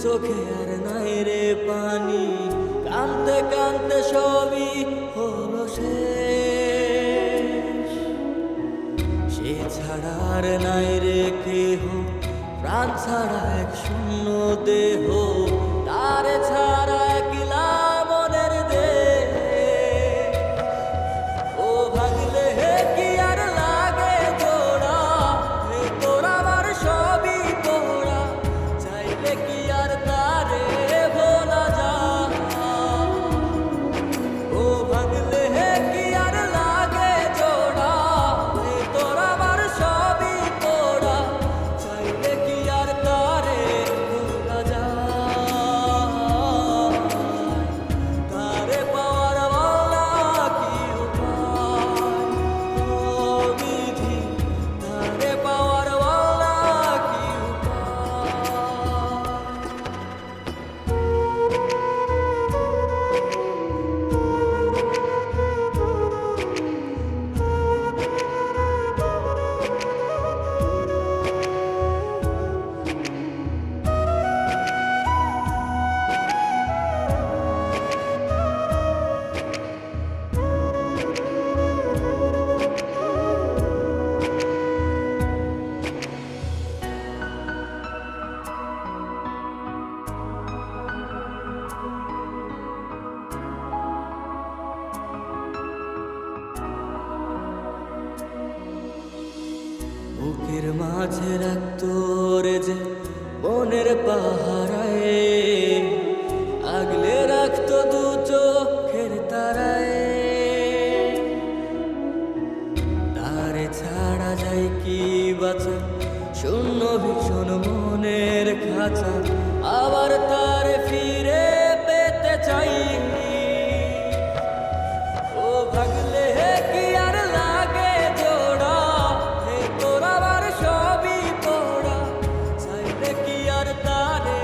চোখে আর নাই রে পানি, কানতে কানতে সবই হলো শেষ। সে ছাড়া আর নাই রে কেহ, প্রাণ ছাড়া এক শূন্য দেহ, তারে ছাড়া একলা মনের দেহ। ও ভাগলে হে কি আর লাগে জোড়া, হে তোরা আমার সবই পোড়া, চাইলে কি আর তারে ভোলা যায়। ও ভাগলে হে কি আর লাগে জোড়া, হে তোরা আমার সবই পোড়া, চাইলে কি আর তারে ভোলা যায়। তারে পাওয়ার ওয়ালা কি উপায়, ও বিধি, তারে পাওয়ার ওয়ালা কি উপায়। বুকের মাঝে রাখতো রে যে মনের পাহারায়, আগলে রাখতো দু চোখের তারায়। তারে ছাড়া যায় কি বাঁচা, শূন্য ভীষণ মনের খাঁচা, আবার তারে ফিরে পেতে চাই। ও ভাগলে হে কি আর লাগে জোড়া, হে তোরা আমার সবই পোড়া, চাইলে কি আর তারে